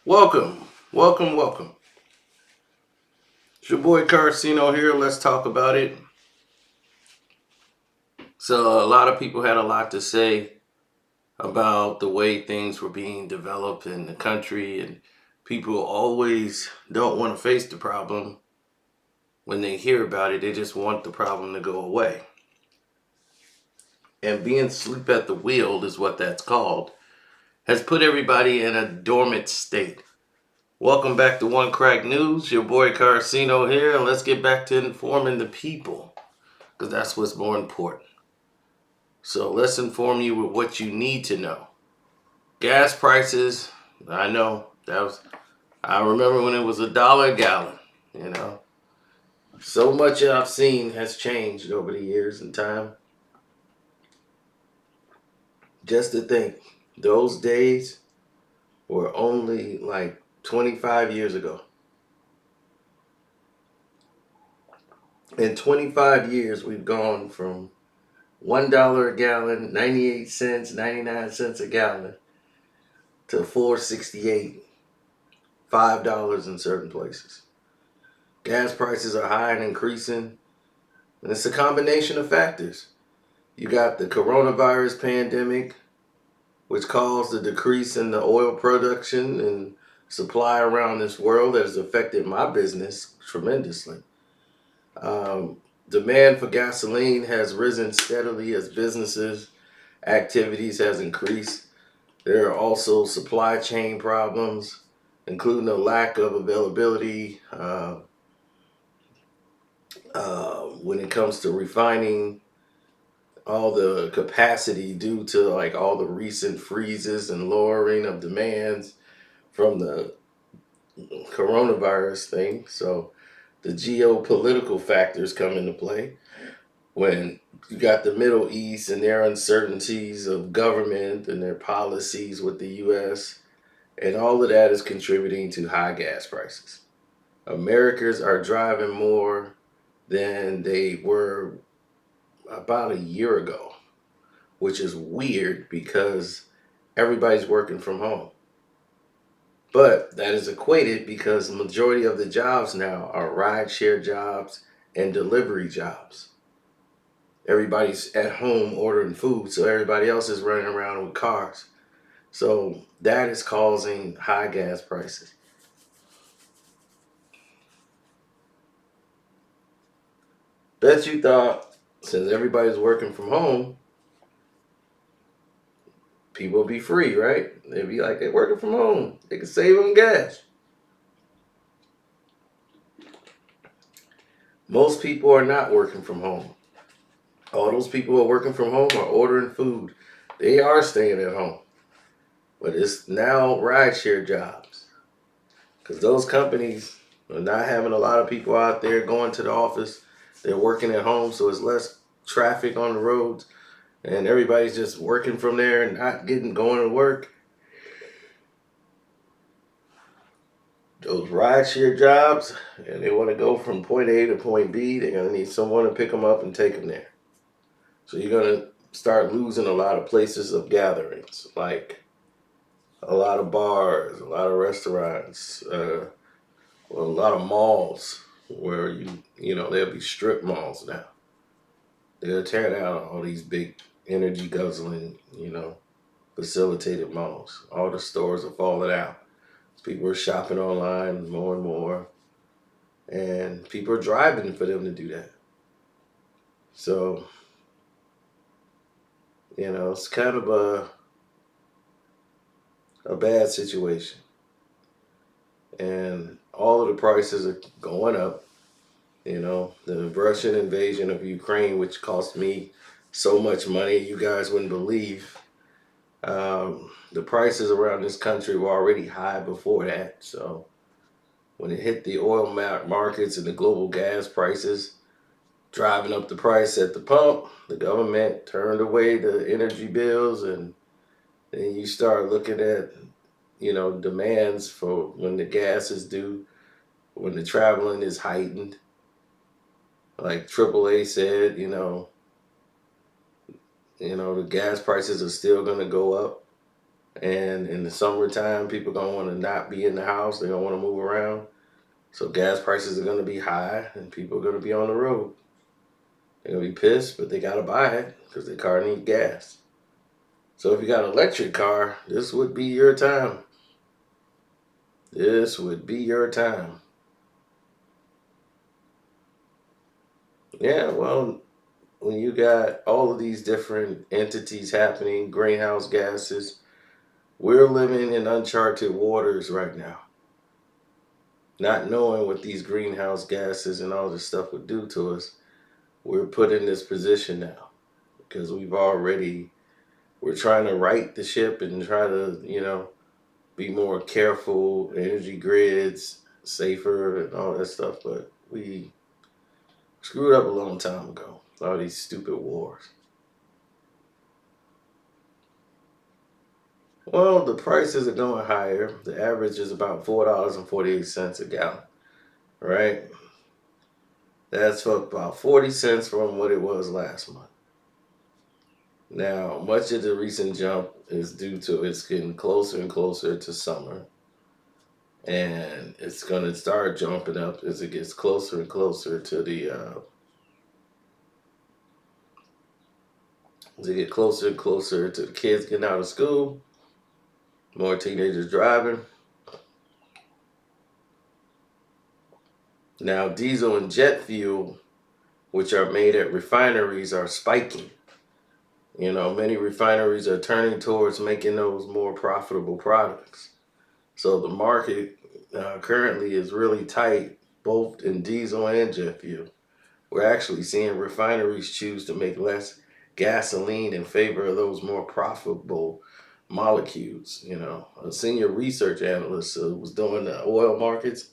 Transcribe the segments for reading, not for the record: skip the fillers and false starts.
Welcome, welcome, welcome. It's your boy Carcino here. Let's talk about it. So, a lot of people had a lot to say about the way things were being developed in the country, and people always don't want to face the problem when they hear about it. They just want the problem to go away. And being asleep at the wheel is what that's called, has put everybody in a dormant state. Welcome back to One Crack News. Your boy Carcino here, and let's get back to informing the people because that's what's more important. So let's inform you with what you need to know. Gas prices, I know I remember when it was $1 a gallon, you know. So much I've seen has changed over the years and time. Just to think, those days were only like 25 years ago. In 25 years, we've gone from $1 a gallon, 98 cents, 99 cents a gallon, to 4.68, $5 in certain places. Gas prices are high and increasing, and it's a combination of factors. You got the coronavirus pandemic, which caused a decrease in the oil production and supply around this world that has affected my business tremendously. Demand for gasoline has risen steadily as businesses activities has increased. There are also supply chain problems, including a lack of availability when it comes to refining, all the capacity due to like all the recent freezes and lowering of demands from the coronavirus thing. So the geopolitical factors come into play when you got the Middle East and their uncertainties of government and their policies with the US, and all of that is contributing to high gas prices. Americans are driving more than they were about a year ago, which is weird because everybody's working from home. But that is equated because the majority of the jobs now are rideshare jobs and delivery jobs. Everybody's at home ordering food, so everybody else is running around with cars. So that is causing high gas prices. Bet you thought since everybody's working from home, people would be free, right? They'd be like, they're working from home. They can save them gas. Most people are not working from home. All those people who are working from home are ordering food. They are staying at home. But it's now rideshare jobs. Because those companies are not having a lot of people out there going to the office. They're working at home, so it's less traffic on the roads. And everybody's just working from there and not going to work. Those rideshare jobs, and they want to go from point A to point B, they're going to need someone to pick them up and take them there. So you're going to start losing a lot of places of gatherings, like a lot of bars, a lot of restaurants, a lot of malls where there'll be strip malls now. They're tearing out all these big energy guzzling, facilitated malls. All the stores are falling out. People are shopping online more and more, and people are driving for them to do that. So, it's kind of a bad situation. And all of the prices are going up. The Russian invasion of Ukraine, which cost me so much money, you guys wouldn't believe. The prices around this country were already high before that. So when it hit the oil markets and the global gas prices, driving up the price at the pump, the government turned away the energy bills, and then you start looking at, demands for when the gas is due, when the traveling is heightened. Like AAA said, the gas prices are still going to go up, And in the summertime, people gonna want to not be in the house. They're gonna want to move around. So gas prices are gonna be high, and people are gonna be on the road. They're gonna be pissed, but they gotta buy it because their car needs gas. So if you got an electric car, this would be your time. This would be your time. Yeah, well, when you got all of these different entities happening, greenhouse gases, we're living in uncharted waters right now. Not knowing what these greenhouse gases and all this stuff would do to us, we're put in this position now because we're trying to right the ship and try to, be more careful, energy grids, safer, and all that stuff. But we screwed up a long time ago. All these stupid wars. Well, the prices are going higher. The average is about $4.48 a gallon, right? That's for about 40 cents from what it was last month. Now, much of the recent jump is due to it's getting closer and closer to summer, and it's going to start jumping up as it gets closer and closer to the as it get closer and closer to the kids getting out of school, more teenagers driving. Now, diesel and jet fuel, which are made at refineries, are spiking. Many refineries are turning towards making those more profitable products. So the market currently is really tight, both in diesel and jet fuel. We're actually seeing refineries choose to make less gasoline in favor of those more profitable molecules. A senior research analyst was doing the oil markets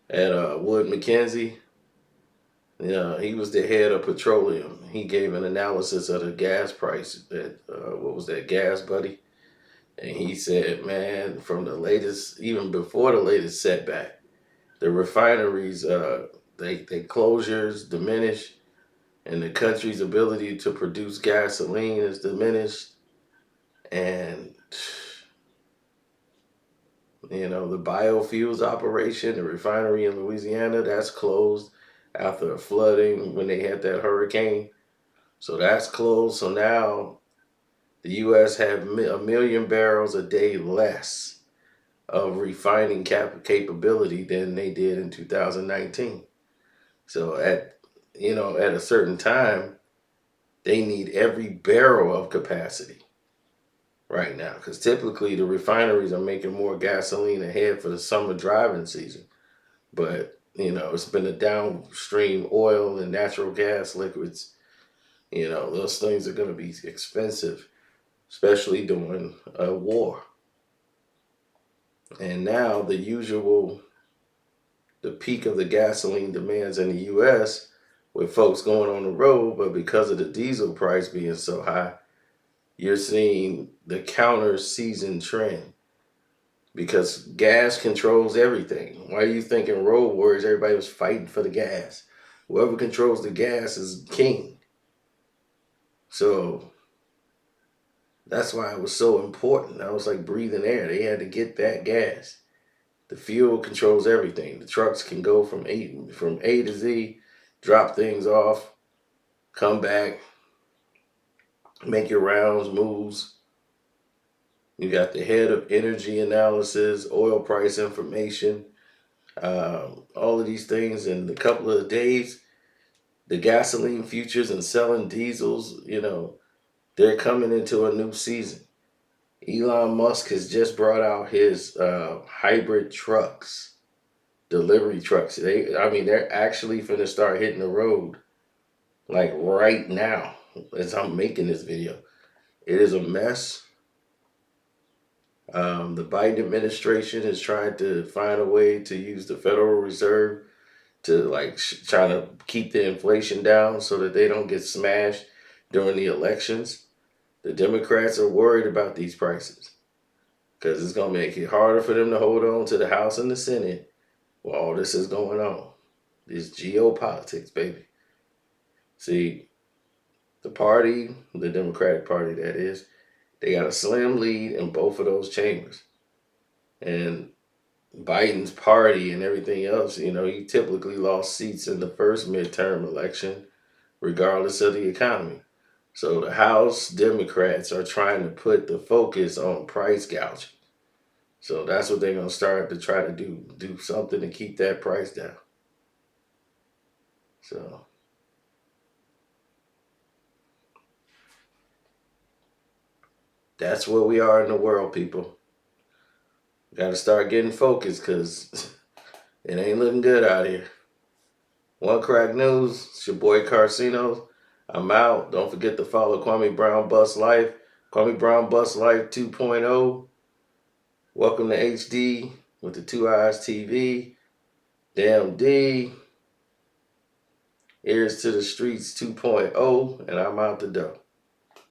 at Wood Mackenzie. He was the head of petroleum. He gave an analysis of the gas price at what was that, Gas Buddy? And he said, man, from the latest, even before the latest setback, the refineries, they closures diminish, and the country's ability to produce gasoline is diminished. And the biofuels operation, the refinery in Louisiana, that's closed after a flooding when they had that hurricane. So that's closed. So now the U.S. have a million barrels a day less of refining capability than they did in 2019. So at a certain time, they need every barrel of capacity right now because typically the refineries are making more gasoline ahead for the summer driving season. But it's been a downstream oil and natural gas liquids. Those things are going to be expensive, especially during a war. And now the peak of the gasoline demands in the U.S. with folks going on the road, but because of the diesel price being so high, you're seeing the counter season trend because gas controls everything. Why are you thinking road wars? Everybody was fighting for the gas. Whoever controls the gas is king. So that's why it was so important. That was like breathing air. They had to get that gas. The fuel controls everything. The trucks can go from A to Z, drop things off, come back, make your rounds, moves. You got the head of energy analysis, oil price information, all of these things in a couple of days. The gasoline futures and selling diesels, they're coming into a new season. Elon Musk has just brought out his hybrid trucks, delivery trucks. They're actually finna start hitting the road like right now as I'm making this video. It is a mess. The Biden administration is trying to find a way to use the Federal Reserve to like try to keep the inflation down so that they don't get smashed during the elections. The Democrats are worried about these prices because it's going to make it harder for them to hold on to the House and the Senate while all this is going on. This geopolitics, baby. See, the Democratic Party, that is, They got a slim lead in both of those chambers. And Biden's party and everything else, he typically lost seats in the first midterm election, regardless of the economy. So the House Democrats are trying to put the focus on price gouging. So that's what they're going to start to try to do something to keep that price down. So that's where we are in the world, people. Got to start getting focused because it ain't looking good out here. One Crack News, it's your boy Carcinos. I'm out. Don't forget to follow Kwame Brown Bus Life. Kwame Brown Bus Life 2.0. Welcome to HD with the 2 Eyes TV. Damn D. Ears to the Streets 2.0. And I'm out the door.